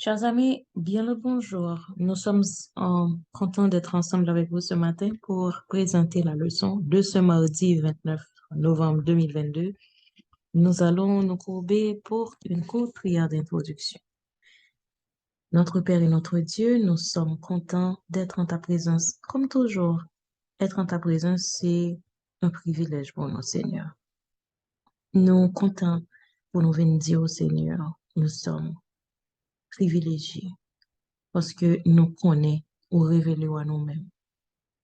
Chers amis, bien le bonjour. Nous sommes contents d'être ensemble avec vous ce matin pour présenter la leçon de ce mardi 29 novembre 2022. Nous allons nous courber pour une courte prière d'introduction. Notre Père et notre Dieu, nous sommes contents d'être en ta présence. Comme toujours, être en ta présence, c'est un privilège pour nous, Seigneur. Nous comptons pour nous venir dire au Seigneur, nous sommes privilégiés parce que nous connaissons ou révélons à nous-mêmes,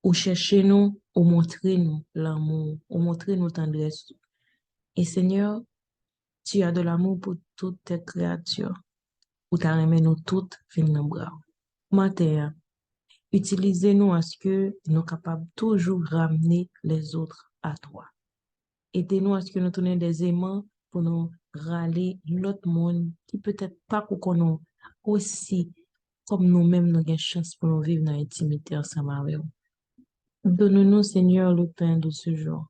ou chercher nous, ou montrer nous l'amour, ou montrer nous tendresse. Et Seigneur, tu as de l'amour pour toutes tes créatures, ou t'as aimé nous toutes, fin dans bras. Matin, utilisez-nous à ce que nous capables toujours ramener les autres à toi. Aidez-nous à ce que nous tournions des aimants pour nous râler l'autre monde qui peut-être pas qu'on nous aussi comme nous-mêmes nous avons chance pour nous vivre dans l'intimité ensemble avec vous. Donne-nous, Seigneur, le pain de ce jour.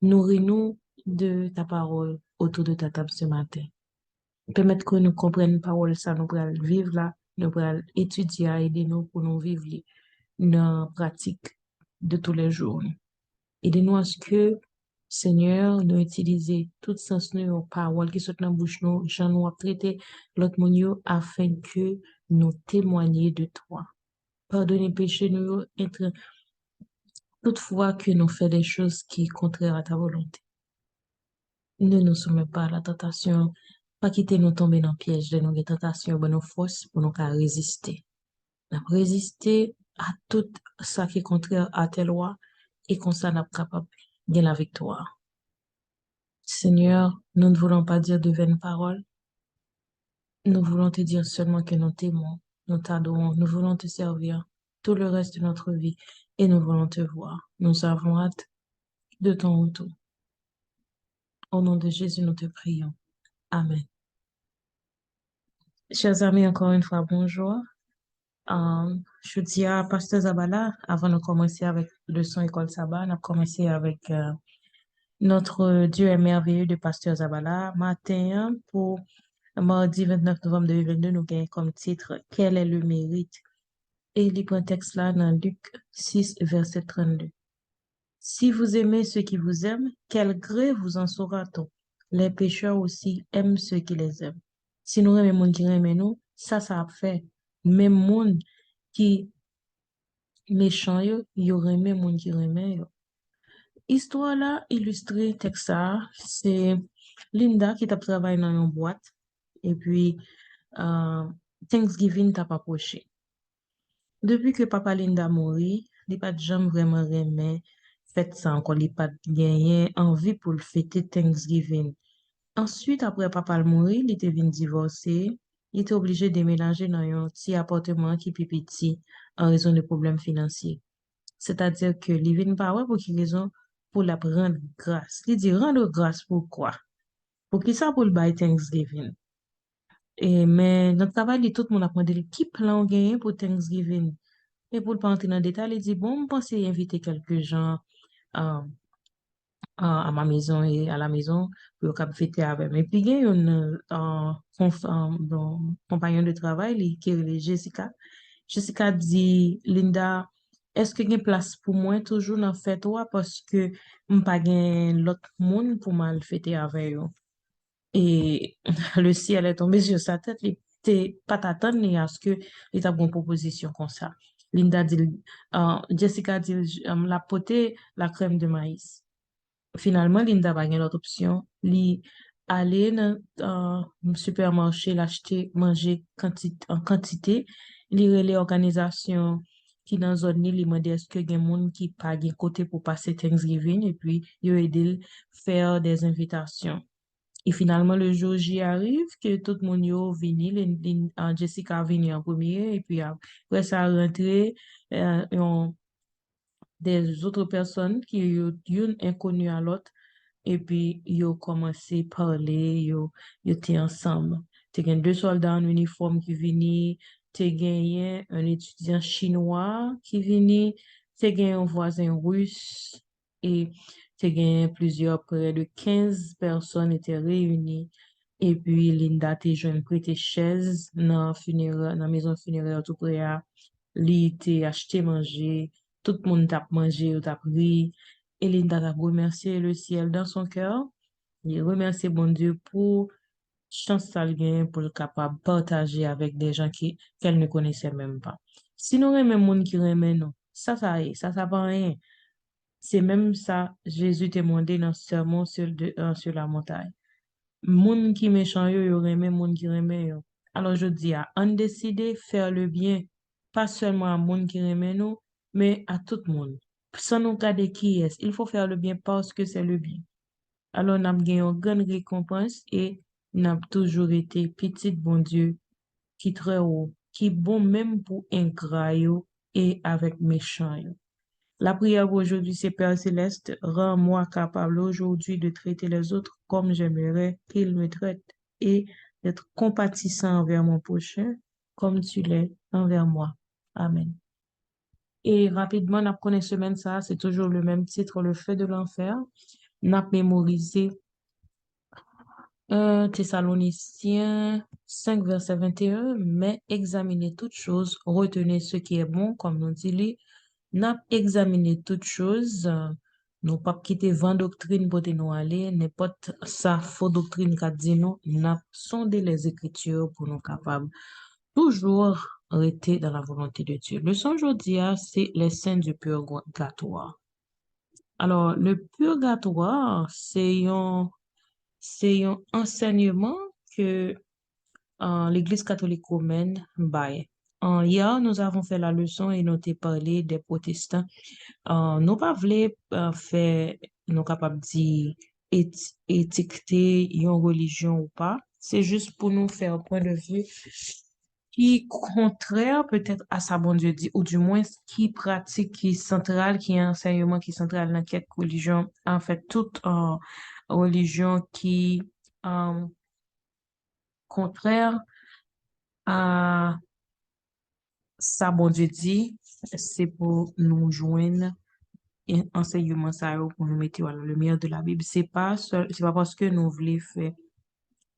Nourris-nous de ta parole autour de ta table ce matin. Permettre que nous comprenions parole, ça nous pourrons vivre là, nous pourrons étudier, aider-nous pour nous vivre dans la pratique de tous les jours. Aidez-nous à ce que, Seigneur, nous utiliser tout sens nos paroles qui sont dans la bouche nous, j'en nous a traité l'autre monde afin que nous témoignions de toi. Pardonnez péché nous, être toutefois que nous faisons des choses qui sont contraires à ta volonté. Ne nous soumets pas à la tentation, pas quitter nous tomber dans le piège de nos tentations, mais nos forces pour nous résister. Nous résister à tout ça qui est contraire à tes lois et qu'on soit capable de la victoire. Seigneur, nous ne voulons pas dire de vaines paroles. Nous voulons te dire seulement que nous t'aimons, nous t'adorons, nous voulons te servir tout le reste de notre vie et nous voulons te voir. Nous avons hâte de ton retour. Au nom de Jésus, nous te prions. Amen. Chers amis, encore une fois, bonjour. Je dis à Pasteur Zabala, avant de commencer avec le son École Sabbat, on a commencé avec notre Dieu est merveilleux de Pasteur Zabala. Matin, pour mardi 29 novembre 2022, nous gagnons comme titre Quel est le mérite? Et il prend texte là dans Luc 6, verset 32. Si vous aimez ceux qui vous aiment, quel gré vous en saura-t-on? Les pécheurs aussi aiment ceux qui les aiment. Si nous aimons les gens qui aiment nous, ça a fait. Même monde qui méchant yo remet monde qui remet yo. Histoire là illustrée texte ça, c'est Linda qui t'a travaillé dans une boîte et puis euh, Thanksgiving t'a approché. Depuis que papa Linda mourit, il pas jamais vraiment remet fait ça encore, il pas gagné envie pour le fêter Thanksgiving. Ensuite, après papa le mourir, il était venu divorcer, il était obligé de déménager dans un petit appartement qui est petit en raison de problèmes financiers. C'est-à-dire que il vient pas ouais pour quelle raison? Pour la rendre grâce. Il dit rendre grâce pourquoi? Pour qui ça pour le bail Thanksgiving? Et, mais notre travail, tout le monde a demandé qui plan gagné pour Thanksgiving. Et pour ne pas entrer dans le détail, il dit, bon, je pense inviter quelques gens euh, à ma maison et à la maison pour qu'on fêter avec. Mais puis, il y a une compagnon de travail qui est Jessica. Jessica dit, Linda, est-ce qu'il y a une place pour moi toujours dans la fête ou parce que je n'ai pas l'autre monde pour mal fêter avec eux? Et le ciel est tombé sur sa tête. Il n'était pas t'attendre à ce que il t'a une proposition comme ça. Linda dit, Jessica dit, la potée, la crème de maïs. Finalement, Linda va l'autre option. Li aller dans le supermarché, l'acheter, manger en quantité. Li les organisations qui dans zone li demande est-ce que gen moun qui pas gen côté pour passer Thanksgiving et puis yo aider faire des invitations. Et finalement, le jour J arrive, que tout le monde yo vini, Jessica vini en premier, et puis après ça rentré, des autres personnes qui yo une inconnue à l'autre, et puis yo commencé à parler, yo étaient ensemble. T'es gen deux soldats en uniforme qui vini, t'es gagné un étudiant chinois qui vini, t'es gagné un voisin russe, et t'es gagné plusieurs, près de 15 personnes étaient réunies Et puis, Linda te joint prêter chaise dans maison funéraire tout près à. Li te acheté manger, tout le monde t'a mangé, ou t'a pris. Et Linda t'a remercié le ciel dans son cœur. Il remercie bon Dieu pour chance ça le gain pour le capable partager avec des gens qu'elle ne connaissait même pas. Si nous aimons monde qui remet nous, ça pas rien. C'est même ça, Jésus t'a demandé dans le sermon sur la montagne. Moun qui méchant yo remet moun qui remet yo. Alors je dis on décide faire le bien, pas seulement à moun qui remet nous, mais à tout le monde. Sans nous garder qui est, il faut faire le bien parce que c'est le bien. Alors n'a gagné une grande récompense et n'a toujours été petit bon Dieu qui très haut, qui bon même pour ingrat yo et avec méchant yo. La prière aujourd'hui, c'est Père Céleste, rends-moi capable aujourd'hui de traiter les autres comme j'aimerais qu'ils me traitent et d'être compatissant envers mon prochain comme tu l'es envers moi. Amen. Et rapidement, n'a connaît semaine ça, c'est toujours le même titre, le feu de l'enfer. N'a mémorisé 1 Thessaloniciens 5, verset 21, mais examinez toutes choses, retenez ce qui est bon, comme nous dit, n'a examiné toutes choses, nous pas quitter 20 doctrines pour nous aller, n'importe ça, faux doctrine qu'a dit nous, n'a sondé les Écritures pour nous capables toujours rester dans la volonté de Dieu. Le son aujourd'hui, c'est les saints du purgatoire. Alors, le purgatoire, c'est un enseignement que l'Église catholique romaine baille. Hier, nous avons fait la leçon et nous avons parlé des protestants. Nous pas voulu faire, nous capables de étiqueter une religion ou pas. C'est juste pour nous faire un point de vue qui contraire peut-être à sa bon Dieu dit, ou du moins qui pratique, qui est central, qui est enseignement, qui est central dans quelque religion. En fait, toute religion qui euh, contraire à sa bon Dieu dit, c'est pour nous joindre et enseignement ça pour nous mettre à la lumière de la Bible. C'est pas parce que nous voulons faire,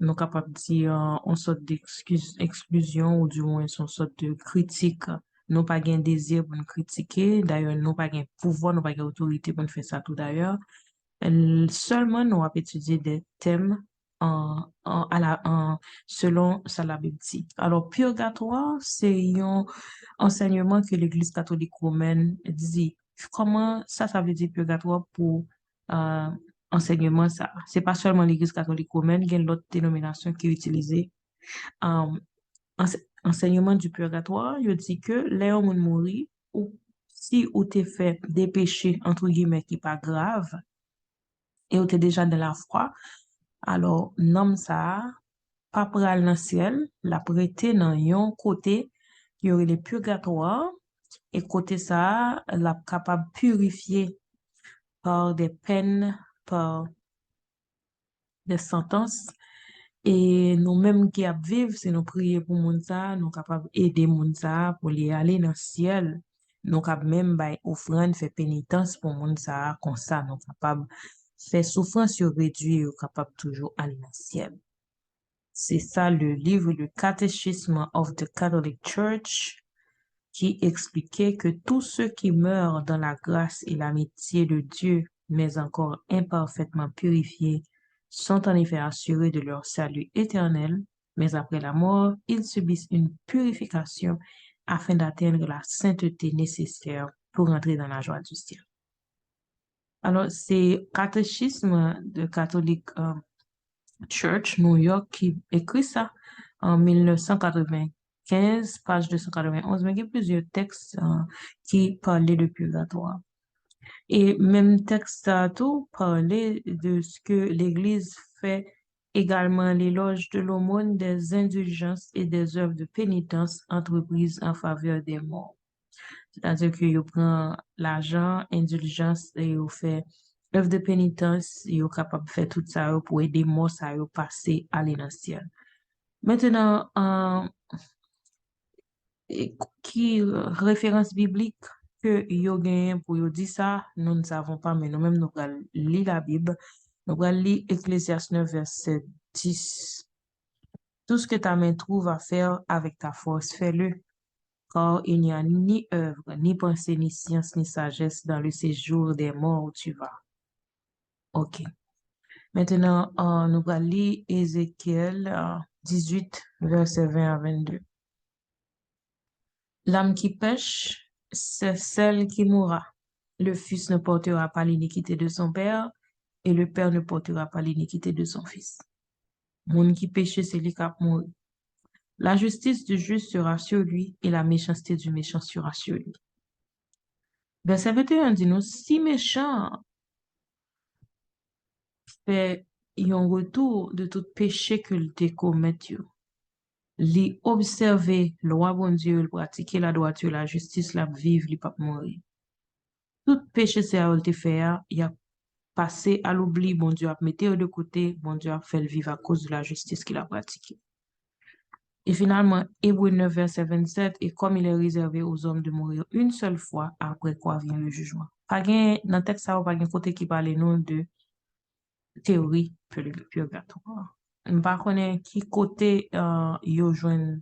nous capables de dire une sorte d'exclusion ou du moins une sorte de critique. Nous pas gain désir pour nous critiquer. D'ailleurs, nous pas gain pouvoir, nous pas gain autorité pour nous faire ça tout d'ailleurs. Seulement, nous avons étudié des thèmes selon ça la Bible dit. Alors, purgatoire, c'est un enseignement que l'Église catholique romaine dit. Comment ça veut dire purgatoire pour euh, enseignement ça? C'est pas seulement l'Église catholique romaine, il y a d'autres dénominations qui utilisent euh, enseignement du purgatoire. Il dit que les hommes mourir ou si ou t'es fait des péchés entre guillemets qui pas grave et ou t'es déjà dans la foi, alors nom ça pas pral dans ciel, la prêter dans yon côté qui aurait les purgatoires et côté ça la capable purifier par des peines, par des sentences. Et nous-mêmes qui a vivre, c'est nous prier pour moun ça, nous capables aider moun ça pour les aller dans le ciel. Nous capables même by offrande faire pénitence pour moun ça, comme ça, nous capables faire souffrance sur réduire, capable toujours aller dans le ciel. C'est ça le livre, le Catechisme of the Catholic Church, qui expliquait que tous ceux qui meurent dans la grâce et l'amitié de Dieu, mais encore imparfaitement purifiés, sont en effet assurés de leur salut éternel, mais après la mort, ils subissent une purification afin d'atteindre la sainteté nécessaire pour entrer dans la joie du ciel. Alors, c'est Catéchisme de Catholic Church, New York, qui écrit ça en 1995, page 291, mais il y a plusieurs textes qui parlaient de purgatoire. Et même texte à tout parlait de ce que l'Église fait également l'éloge de l'aumône, des indulgences et des œuvres de pénitence entreprises en faveur des morts. C'est-à-dire que vous prend l'argent, indulgence et vous fait œuvre de pénitence, vous capable de faire tout ça pour aider morts à passer à l'énantiel. Maintenant, qui référence biblique que yo gagne pour yo dit ça, nous ne savons pas, mais nous-mêmes nous allons lire la Bible, nous allons lire Ecclésiaste 9, verset 10 Tout ce que ta main trouve à faire avec ta force, fais-le, car il n'y a ni œuvre, ni pensée, ni science, ni sagesse dans le séjour des morts où tu vas. OK. Maintenant, nous allons lire Ézéchiel 18, verset 20 à 22. L'âme qui pêche, c'est celle qui mourra. Le fils ne portera pas l'iniquité de son père, et le père ne portera pas l'iniquité de son fils. Moun qui péche, c'est lui qui a mouru. La justice du juste sera sur lui, et la méchanceté du méchant sera sur lui. Verset 21 dit nous, si méchant fait un retour de tout péché qu'il te commet, li observer loi bon Dieu, pratiquer la droiture, la justice, la vivre, li pas mourir. Tout péché c'est à te faire, il a passé à l'oubli, bon Dieu a mis de côté, bon Dieu a fait le vivre à cause de la justice qu'il a pratiquée. Et finalement, Hébreux 9, verset 27, et comme il est réservé aux hommes de mourir une seule fois, après quoi vient le jugement. Pas gen, dans le texte, ça va pas gen côté qui parle non de théorie purgatoire. Par contre, qui côté yo joine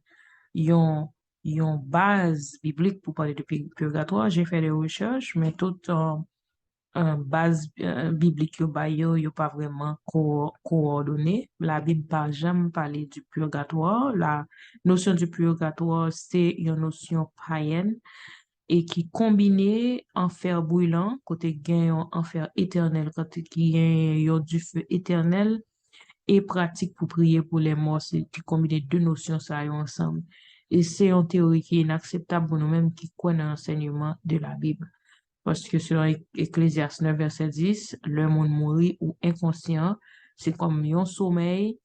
yon, yon base biblique pour parler de purgatoire, j'ai fait des recherches, mais toute base biblique yo pas vraiment coordonné. La Bible pas jamais parlé du purgatoire. La notion du purgatoire, c'est une notion païenne et qui combinait enfer brûlant, côté gain enfer éternel, côté qui gain du feu éternel, et pratique pour prier pour les morts, c'est qui combine deux notions ça ensemble. Et c'est une théorie qui est inacceptable pour nous-mêmes qui connaissent l'enseignement de la Bible. Parce que selon Ecclésiaste 9, verset 10, le monde mourit ou inconscient, c'est comme un sommeil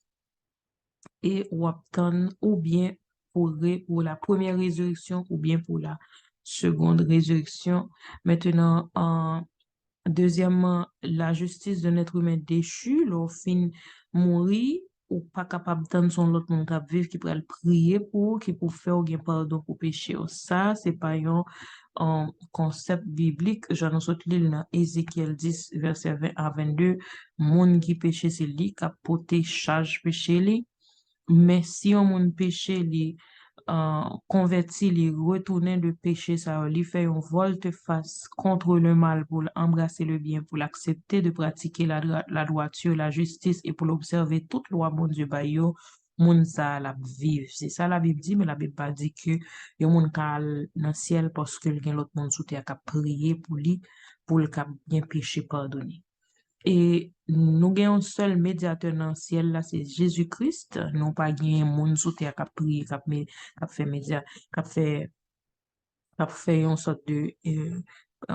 et ou attend ou bien pour la première résurrection ou bien pour la seconde résurrection. Maintenant, deuxièmement, la justice d'un être humain déchu, l'au fin mourir ou pas capable d'entendre son l'autre monde qui vivre, qui pourrait le prier pour, qui pour faire ou bien pardon pour péché. Ça, c'est pas un concept biblique. J'en ai sorti dans Ézéchiel 10, verset 20 à 22. Monde qui péché, c'est lui qui a porté charge péché li. Mais si on moun péché li converti, li retourner de péché, ça lui fait une volte-face contre le mal pour embrasser le bien, pour l'accepter de pratiquer la droiture, la justice et pour l'observer toute loi bon Dieu ba yo, moun sa la vive. C'est ça la Bible dit, mais la Bible pas dit que yon moun ka al dans ciel parce que gen l'autre monde sous terre qui a prié pour lui, pour le cap bien péché pardonné. Et nous avons un seul médiateur dans le ciel, là, c'est Jésus-Christ. Nous pas gagné un monde sous terre qui a prié, qui a fait média, qui a fait une sorte de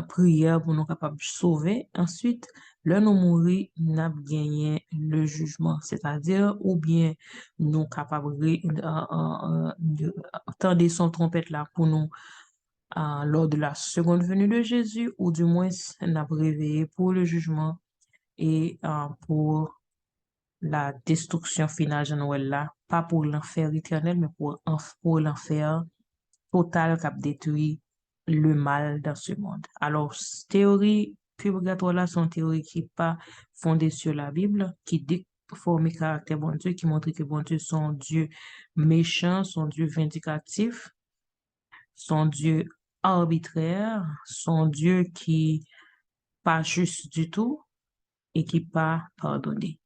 prière pour nous capables de sauver. Ensuite, là, nous mourir, nous avons gagné le jugement, c'est-à-dire, ou bien nous capables de tendre son trompette là pour nous lors de la seconde venue de Jésus, ou du moins, nous avons réveillé pour le jugement et pour la destruction finale, je Noël là, pas pour l'enfer éternel, mais pour l'enfer total qui a détruit le mal dans ce monde. Alors, théorie purgatoire là, sont théories qui pas fondées sur la Bible, qui déforment le caractère bon Dieu, qui montrent que bon Dieu son Dieu méchant, son Dieu vindicatif, son Dieu arbitraire, son Dieu qui pas juste du tout et qui pas pardonné.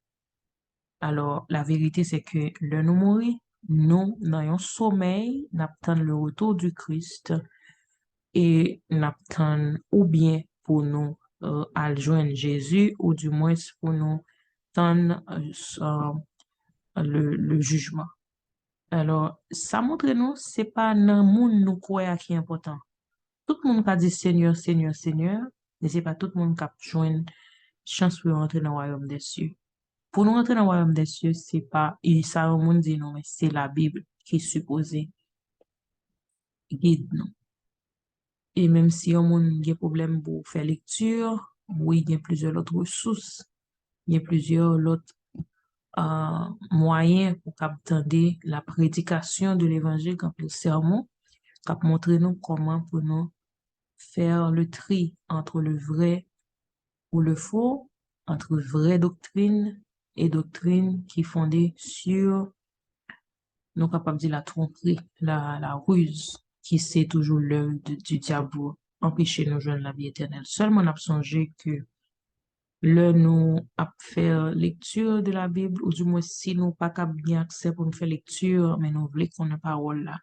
Alors, la vérité, c'est que le nous mourir, nous, dans un sommeil, n'attendons le retour du Christ et n'attendons ou bien pour nous à joindre Jésus ou du moins pour nous attendre le jugement. Alors, ça montre nous, c'est pas dans le monde nous croyons qui est important. Tout le monde qui dit Seigneur, Seigneur, Seigneur, mais c'est pas tout le monde qui a joindre chance pour entrer dans le royaume des cieux. Pour nous entrer dans le royaume des cieux, c'est pas, et ça, on monde dit non, mais c'est la Bible qui est supposée guide nous. Et même si on a des problèmes pour faire lecture, oui, il y a plusieurs autres ressources, il y a plusieurs autres moyens pour capter la prédication de l'évangile comme le sermon, qui montrer nous comment pour nous faire le tri entre le vrai ou le faux, entre vraie doctrine et doctrine qui est fondée sur nous capables de dire la tromperie, la ruse, qui c'est toujours l'œuvre du diable pour empêcher nous joindre la vie éternelle. Seulement, on a songé que le nous à faire lecture de la Bible, ou du moins si nous pas qu'à bien accès pour nous faire lecture, mais nous voulons qu'on ait parole là.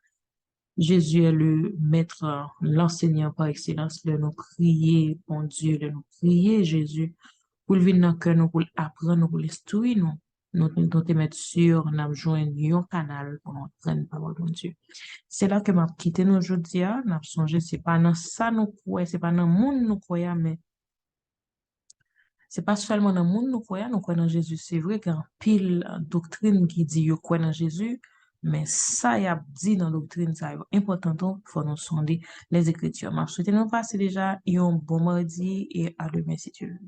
Jésus est le maître, l'enseignant par excellence, de nous crier, bon Dieu, de nous crier Jésus, pour le venir dans le cœur, nous, pour apprendre, nous, pour l'instruire, nous te mettre sûr, nous avons joint un canal pour nous prendre parole, mon Dieu. C'est là que m'a quitté nous aujourd'hui, nous avons songé, c'est pas dans ça nous croyons, c'est pas dans le monde nous croyons, mais c'est pas seulement dans le monde nous croyons dans Jésus. C'est vrai qu'il y a une pile doctrine qui dit yo croyons dans Jésus, mais ça y a dit dans la doctrine, ça est important pour nous sonder les Écritures. Je souhaite nous passer déjà un bon mardi et à demain si tu veux.